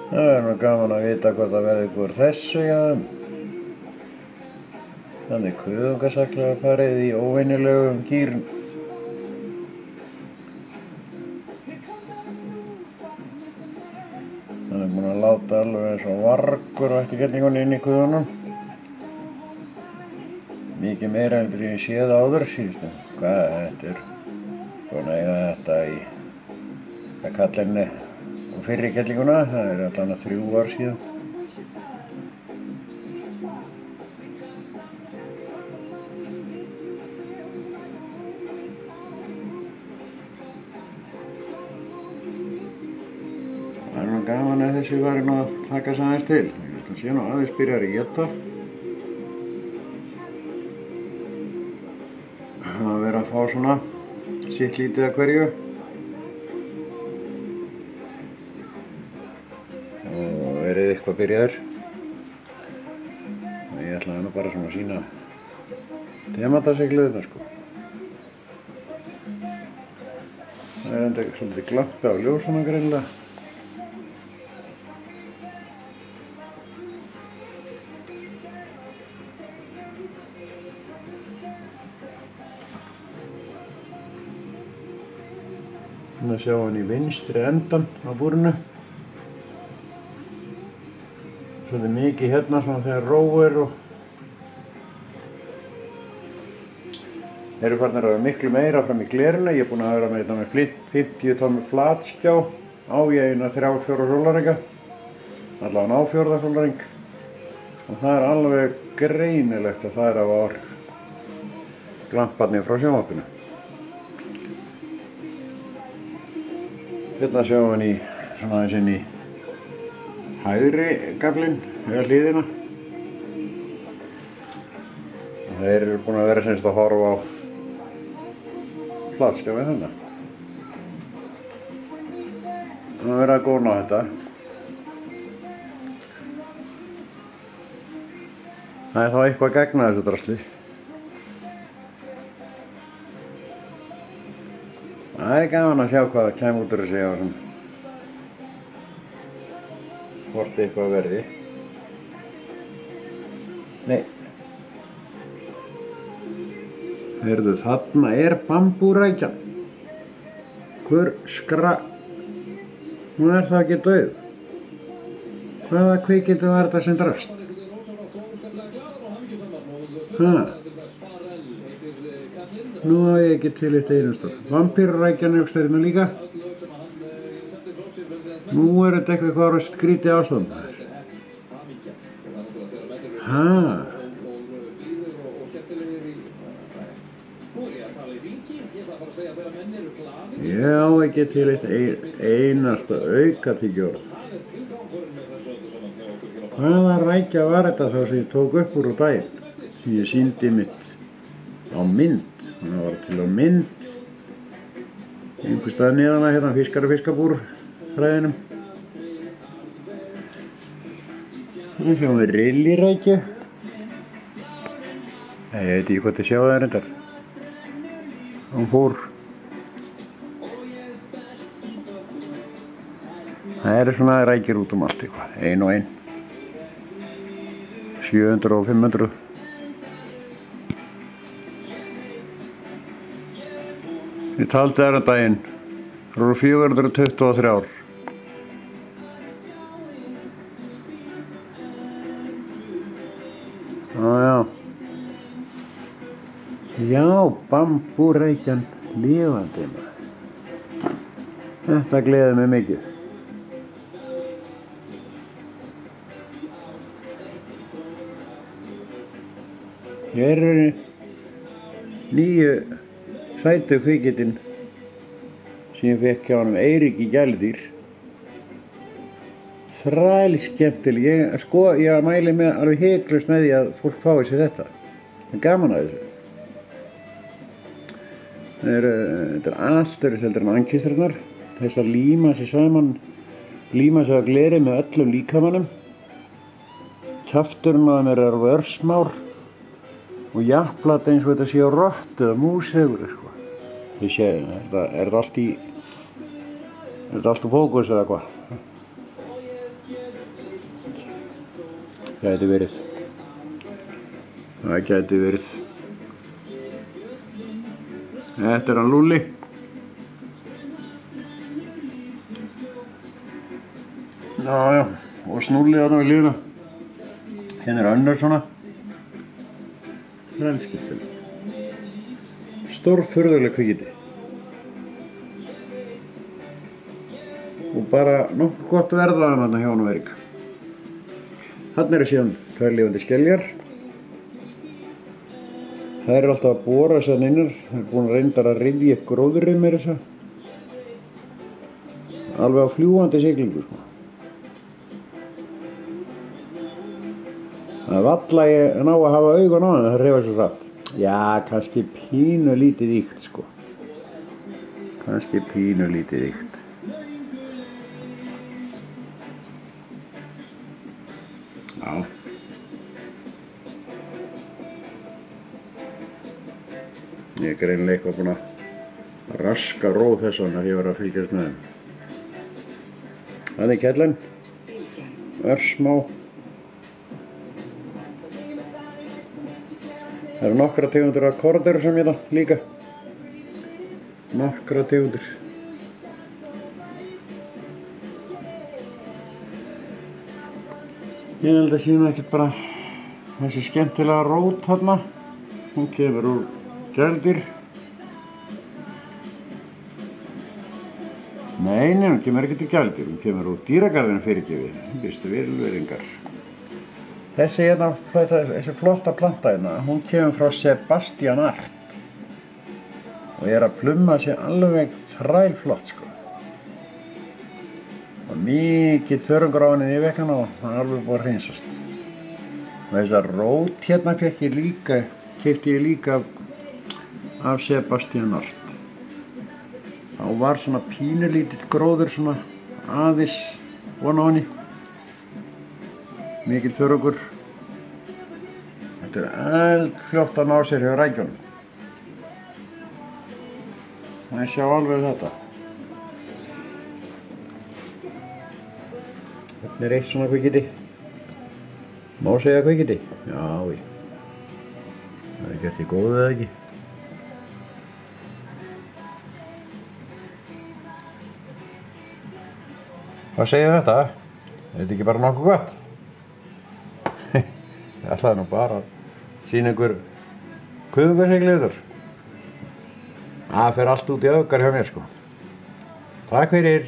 Það nú gaman að vita hvort það verði ykkur þessu hjá þeim. Þannig kuðungasaklega farið í óvenjulegum gýrum. Hann búinn að láta alveg eins og vargur á eftirkellingunni inn í kuðunum. Mikið meira heldur ég séð áður síðustu. Hvað þetta búinn að eiga þetta í að kalla henni og fyrri kellinguna. Það allavega 3 ár síðan. Það nú gaman að þessi var að taka sig aðeins til. Það sé nú aðeins byrjar að éta. Það verið að fá svona sitt lítið að hverju. Og verið eitthvað byrjaður. Ég ætlaði nú bara svona að sýna demantasigluðina sko. Það enda svolítið glampi á ljósana greinilega. Þannig að sjá hann í vinstri endan á búrinu. Svolítið mikið hérna svona þegar róir og eru farnir að vera miklu meira fram í glerinu. Ég er búinn að vera með þetta með 50 tómmu flatskjá á ég eina 3-4 sólarhringa. Allavega á 4. sólarhring. Og það er alveg greinilegt að það er af glamparnir frá sjónvarpinu. Hérna sjáum við svona aðeins inn í hægri gaflinn, eða hlíðina. Og þeir eru búin að vera semst að horfa á flatskjá við þarna. Það er verið að góna á þetta. Það er þá eitthvað að gegna þessu drasli. Það er gaman að sjá hvað það kemur út úr þessu á þessum. Hvort eitthvað verði. Nei. Heyrðu, þarna er bambúrækjan. Nú er það ekki dauð. Hvaða kvikindi var þetta sem drafst? Nú á ég ekki til eitt einastar. Vampírurækjan er aukst hérna líka. Nú er þetta eitthvað skrítið ástand. Ég á ekki til eitt einasta aukatíkjórð. Hvaða rækja var þetta þá sem ég tók upp úr á daginn? Sem ég sýndi mitt á mynd. Það var til á mynd einhver stað neðan hérna fiskarbúr hræðinum. Nú sjáum við rillirækju. Ég veit ekki hvað þið sjáu það reyndar. Hún fór. Það eru svona rækjur út allt eitthvað, ein og ein. 700 og 500. Ég taldi þær daginn. Það voru 423. Já. Já, bambúrækjan lifandi maður. Þetta gleði mig mikið. Hér eru nýju sætu kvikindin sem ég fekk hjá honum Eiríki Gæludýr. Þrælskemmtileg. Ég mæli með alveg hiklaust með því að fólk fái sér þetta. Það er gaman að þessu. Þetta er astöris heldur en ankisturnar. Þessar líma sig saman, líma sig að gleri með öllum líkamannum. Kjafturinn á þeim er alveg örsmár og jafnplata eins og þetta sé á rottu eða músefur sko. Þið séu, er þetta allt í fókus eða hvað? Gæti verið. Það gæti verið. Þetta er hann Lúlli. Já, og Snúlli þarna við hliðina. Hérna er önnur svona. Þrælskiptileg. Stórfurðuleg kvikindi. Og bara nokkuð gott verða þarna hjá honum Eirík. Þarna eru síðan tvær lifandi skeljar. Þær eru alltaf að bora sér innar. Það er búin að reyndar að ryðja upp gróðurinn meira þess að. Alveg á fljúgandi siglingu sko. Það er valla ég ná að hafa augun á hann, það hreyfa svo hratt. Já, kannski pínu lítið ýkt sko. Kannski pínu lítið ýkt. Já. Ég er greinilega eitthvað búinn að raska róð þess vegna þegar ég var að fylgjast með þeim. Það er kellin. Örsmá. Það eru nokkra tegundir af korderu sem hérna líka. Nokkra tegundir. Ég held að sé nú ekkert bara þessi skemmtilega rót þarna. Hún kemur úr gældyr. Nei, hún kemur ekkert úr gældyr. Hún kemur úr dýragarðinu fyrirgefið. Vistu velveringar. Þessi flotta planta hérna, hún kemur frá Sebastian Art og er að plumma sig alveg þrælflott sko. Og mikið þörungur á henni í vekkan og það er alveg búið að hreinsast. Og þessa rót hérna keypti ég líka af Sebastian Art. Þá var svona pínulítill gróður svona aðeins von á henni. Mikil þörungur. Þetta er eldfljótt að ná sér hjá rækjunum. Það sjá alveg þetta. Þetta er eitt svona kvikindi. Má segja kvikindi? Já, það er gert í góðu eða ekki. Hvað segir þetta? Er þetta ekki bara nokkuð gott? Ég ætlaði nú bara að sýna ykkur kuðungarsegleður. Það fer allt út í öfgar hjá mér sko. Takk fyrir.